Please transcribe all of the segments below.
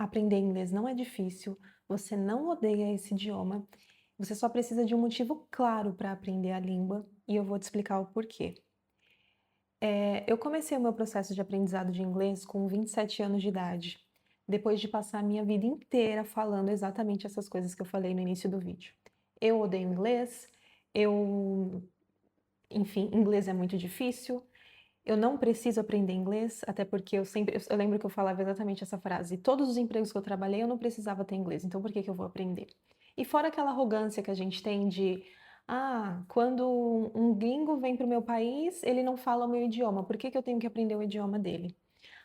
Aprender inglês não é difícil, você não odeia esse idioma, você só precisa de um motivo claro para aprender a língua e eu vou te explicar o porquê. Eu comecei o meu processo de aprendizado de inglês com 27 anos de idade, depois de passar a minha vida inteira falando exatamente essas coisas que eu falei no início do vídeo. Eu odeio inglês, eu, enfim, inglês é muito difícil, eu não preciso aprender inglês, até porque eu lembro que eu falava exatamente essa frase: "Todos os empregos que eu trabalhei, eu não precisava ter inglês, então por que que eu vou aprender?". E fora aquela arrogância que a gente tem de: "Ah, quando um gringo vem para o meu país, ele não fala o meu idioma, por que que eu tenho que aprender o idioma dele?".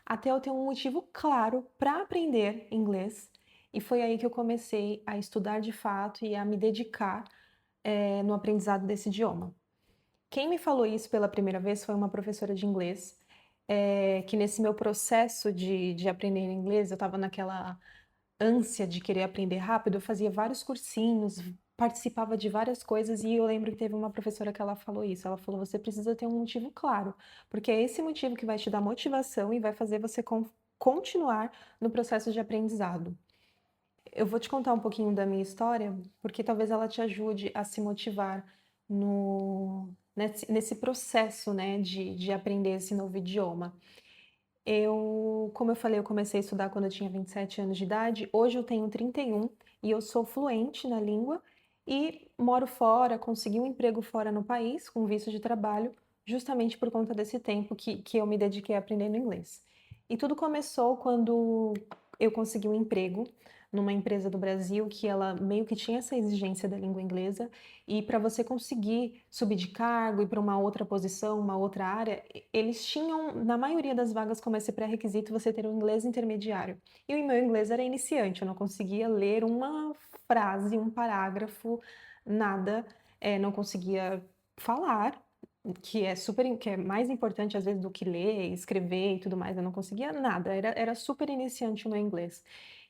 Até eu ter um motivo claro para aprender inglês, e foi aí que eu comecei a estudar de fato e a me dedicar, no aprendizado desse idioma. Quem me falou isso pela primeira vez foi uma professora de inglês, que nesse meu processo de aprender inglês, eu estava naquela ânsia de querer aprender rápido, eu fazia vários cursinhos, participava de várias coisas e eu lembro que teve uma professora que ela falou isso, ela falou: "Você precisa ter um motivo claro, porque é esse motivo que vai te dar motivação e vai fazer você continuar no processo de aprendizado". Eu vou te contar um pouquinho da minha história, porque talvez ela te ajude a se motivar nesse processo, né, de aprender esse novo idioma. Como eu falei, eu comecei a estudar quando eu tinha 27 anos de idade, hoje eu tenho 31 e eu sou fluente na língua e moro fora, consegui um emprego fora no país, com visto de trabalho, justamente por conta desse tempo que eu me dediquei aprendendo inglês. E tudo começou quando eu consegui um emprego numa empresa do Brasil que ela meio que tinha essa exigência da língua inglesa, e para você conseguir subir de cargo e para uma outra posição, uma outra área, eles tinham, na maioria das vagas, como esse pré-requisito, você ter um inglês intermediário. E o meu inglês era iniciante, eu não conseguia ler uma frase, um parágrafo, nada, não conseguia falar, que é mais importante às vezes do que ler, escrever e tudo mais, eu não conseguia nada, era super iniciante o meu inglês.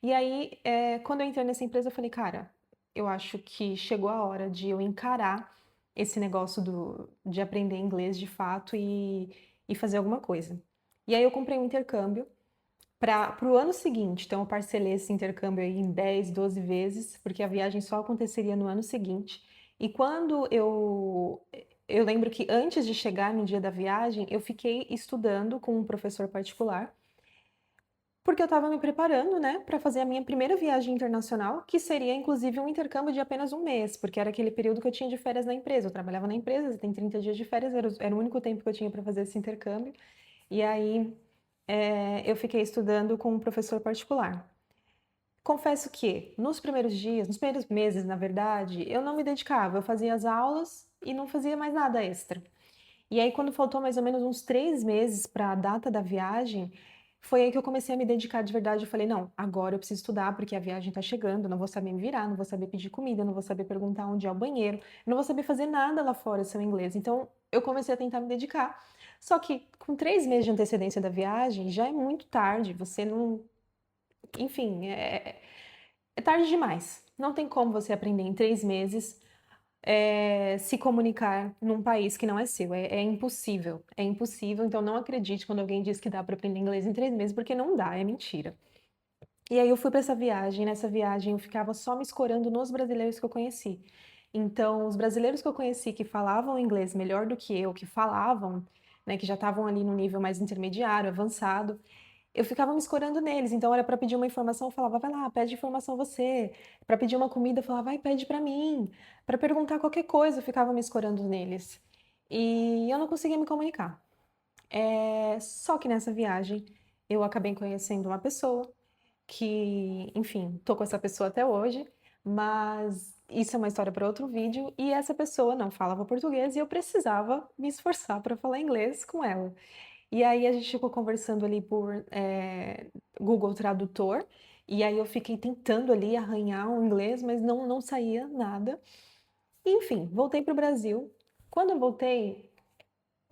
E aí, quando eu entrei nessa empresa, eu falei: "Cara, eu acho que chegou a hora de eu encarar esse negócio de aprender inglês de fato e fazer alguma coisa". E aí eu comprei um intercâmbio para o ano seguinte, então eu parcelei esse intercâmbio aí em 10, 12 vezes, porque a viagem só aconteceria no ano seguinte. E quando eu lembro que antes de chegar no dia da viagem, eu fiquei estudando com um professor particular, porque eu estava me preparando, né, para fazer a minha primeira viagem internacional, que seria inclusive um intercâmbio de apenas um mês, porque era aquele período que eu tinha de férias na empresa. Eu trabalhava na empresa, tem 30 dias de férias, era o único tempo que eu tinha para fazer esse intercâmbio. E aí, eu fiquei estudando com um professor particular. Confesso que nos primeiros dias, nos primeiros meses, na verdade, eu não me dedicava, eu fazia as aulas e não fazia mais nada extra. E aí, quando faltou mais ou menos uns 3 meses para a data da viagem, foi aí que eu comecei a me dedicar de verdade. Eu falei: "Não, agora eu preciso estudar, porque a viagem está chegando, eu não vou saber me virar, não vou saber pedir comida, não vou saber perguntar onde é o banheiro, não vou saber fazer nada lá fora sem o inglês". Então, eu comecei a tentar me dedicar. Só que com 3 meses de antecedência da viagem, já é muito tarde, você não, enfim, é tarde demais. Não tem como você aprender em 3 meses, se comunicar num país que não é seu, é impossível, é impossível, então não acredite quando alguém diz que dá para aprender inglês em 3 meses, porque não dá, é mentira. E aí eu fui para essa viagem, nessa viagem eu ficava só me escorando nos brasileiros que eu conheci. Então, os brasileiros que eu conheci que falavam inglês melhor do que eu, que falavam, né, que já estavam ali no nível mais intermediário, avançado, eu ficava me escorando neles, então era para pedir uma informação, eu falava: "Vai lá, pede informação você", para pedir uma comida, eu falava: "Vai, pede para mim", para perguntar qualquer coisa, eu ficava me escorando neles. E eu não conseguia me comunicar. Só que nessa viagem, eu acabei conhecendo uma pessoa que, enfim, tô com essa pessoa até hoje, mas isso é uma história para outro vídeo, e essa pessoa não falava português e eu precisava me esforçar para falar inglês com ela. E aí a gente ficou conversando ali por, Google Tradutor, e aí eu fiquei tentando ali arranhar o inglês, mas não saía nada. Enfim, voltei para o Brasil. Quando eu voltei,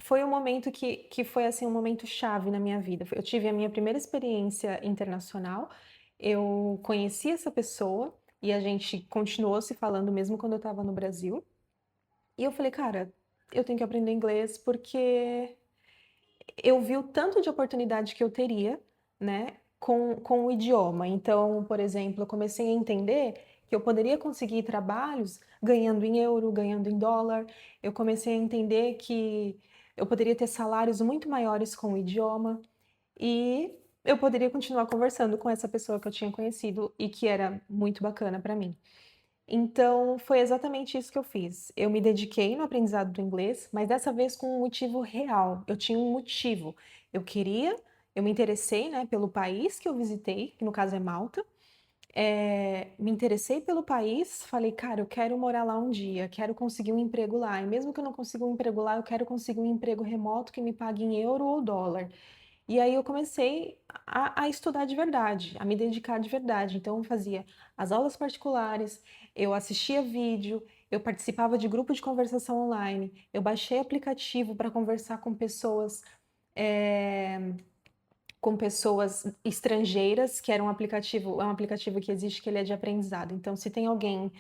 foi um momento que foi, assim, um momento chave na minha vida. Eu tive a minha primeira experiência internacional, eu conheci essa pessoa e a gente continuou se falando mesmo quando eu estava no Brasil. E eu falei: "Cara, eu tenho que aprender inglês porque eu vi o tanto de oportunidade que eu teria, né, com o idioma. Então, por exemplo, eu comecei a entender que eu poderia conseguir trabalhos ganhando em euro, ganhando em dólar. Eu comecei a entender que eu poderia ter salários muito maiores com o idioma e eu poderia continuar conversando com essa pessoa que eu tinha conhecido e que era muito bacana para mim. Então, foi exatamente isso que eu fiz. Eu me dediquei no aprendizado do inglês, mas dessa vez com um motivo real. Eu tinha um motivo. Eu queria, eu me interessei, né, pelo país que eu visitei, que no caso é Malta. Me interessei pelo país, falei, cara, eu quero morar lá um dia, quero conseguir um emprego lá. E mesmo que eu não consiga um emprego lá, eu quero conseguir um emprego remoto que me pague em euro ou dólar. E aí eu comecei a estudar de verdade, a me dedicar de verdade. Então eu fazia as aulas particulares, eu assistia vídeo, eu participava de grupo de conversação online, eu baixei aplicativo para conversar eh, com pessoas estrangeiras, que era é um aplicativo que existe que ele é de aprendizado. Então, se tem alguém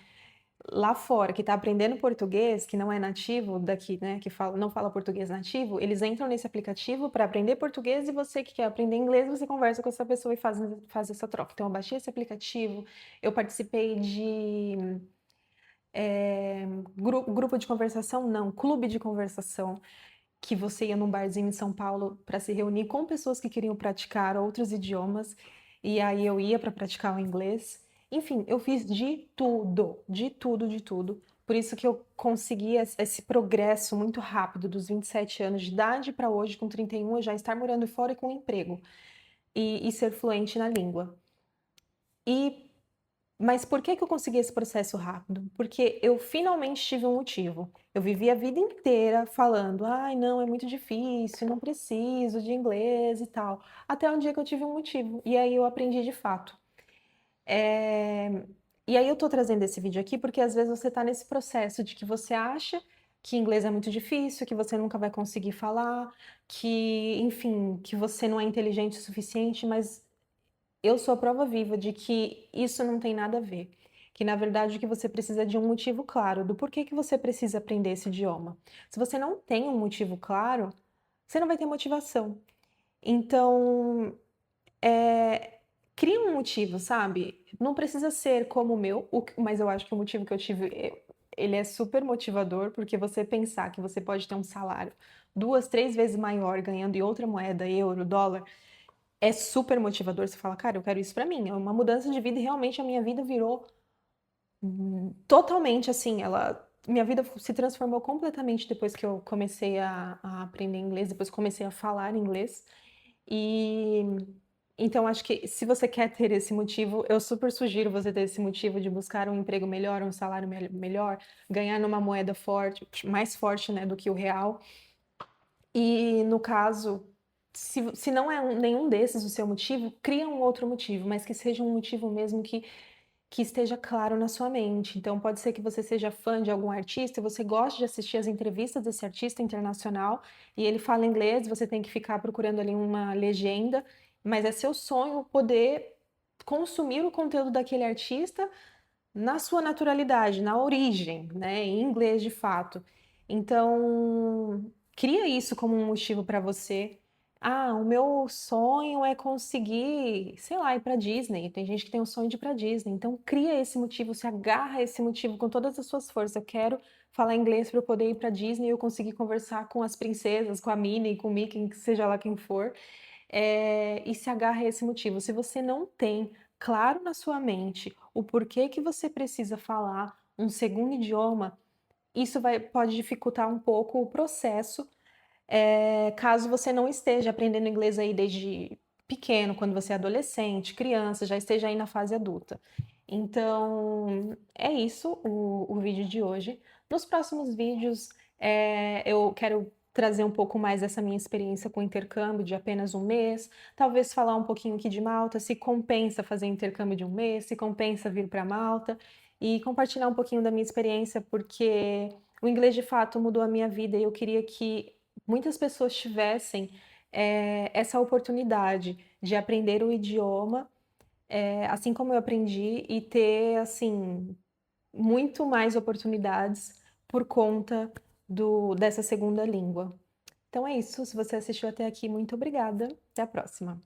lá fora que está aprendendo português, que não é nativo daqui, né, que não fala português nativo, eles entram nesse aplicativo para aprender português e você que quer aprender inglês, você conversa com essa pessoa e faz essa troca. Então, eu baixei esse aplicativo, eu participei de grupo de conversação, não, clube de conversação, que você ia num barzinho em São Paulo para se reunir com pessoas que queriam praticar outros idiomas, e aí eu ia para praticar o inglês. Enfim, eu fiz de tudo, de tudo, de tudo. Por isso que eu consegui esse progresso muito rápido dos 27 anos de idade para hoje, com 31, eu já estar morando fora e com um emprego e ser fluente na língua. E mas por que que eu consegui esse processo rápido? Porque eu finalmente tive um motivo. Eu vivi a vida inteira falando: "Ai, não, é muito difícil, não preciso de inglês e tal", até um dia que eu tive um motivo, e aí eu aprendi de fato. Eh, e aí eu tô trazendo esse vídeo aqui, porque às vezes você tá nesse processo de que você acha que inglês é muito difícil, que você nunca vai conseguir falar, que, enfim, que você não é inteligente o suficiente, mas eu sou a prova viva de que isso não tem nada a ver. Que na verdade o que você precisa é de um motivo claro do porquê que você precisa aprender esse idioma. Se você não tem um motivo claro, você não vai ter motivação. Então, cria um motivo, sabe? Não precisa ser como o meu, mas eu acho que o motivo que eu tive, ele é super motivador, porque você pensar que você pode ter um salário 2, 3 vezes maior ganhando em outra moeda, euro, dólar, é super motivador. Você fala, cara, eu quero isso pra mim. É uma mudança de vida e realmente a minha vida virou totalmente assim. Minha vida se transformou completamente depois que eu comecei a aprender inglês, depois que comecei a falar inglês. E então acho que se você quer ter esse motivo, eu super sugiro você ter esse motivo de buscar um emprego melhor, um salário melhor, ganhar numa moeda forte, mais forte, né, do que o real. E no caso, se não é nenhum desses o seu motivo, cria um outro motivo, mas que seja um motivo mesmo que esteja claro na sua mente. Então pode ser que você seja fã de algum artista e você goste de assistir as entrevistas desse artista internacional e ele fala inglês, você tem que ficar procurando ali uma legenda, mas é seu sonho poder consumir o conteúdo daquele artista na sua naturalidade, na origem, né, em inglês de fato. Então, cria isso como um motivo para você. Ah, o meu sonho é conseguir, sei lá, ir para Disney. Tem gente que tem o sonho de ir para Disney. Então, cria esse motivo, se agarra a esse motivo com todas as suas forças. Eu quero falar inglês para eu poder ir para Disney e eu conseguir conversar com as princesas, com a Minnie, com o Mickey, seja lá quem for. E se agarra a esse motivo. Se você não tem claro na sua mente o porquê que você precisa falar um segundo idioma, isso pode dificultar um pouco o processo, caso você não esteja aprendendo inglês aí desde pequeno, quando você é adolescente, criança, já esteja aí na fase adulta. Então, é isso o vídeo de hoje. Nos próximos vídeos, eu quero trazer um pouco mais dessa minha experiência com intercâmbio de apenas um mês, talvez falar um pouquinho aqui de Malta, se compensa fazer intercâmbio de um mês, se compensa vir para Malta, e compartilhar um pouquinho da minha experiência, porque o inglês de fato mudou a minha vida e eu queria que muitas pessoas tivessem essa oportunidade de aprender o idioma, assim como eu aprendi, e ter assim muito mais oportunidades por conta dessa segunda língua. Então é isso. Se você assistiu até aqui, muito obrigada. Até a próxima.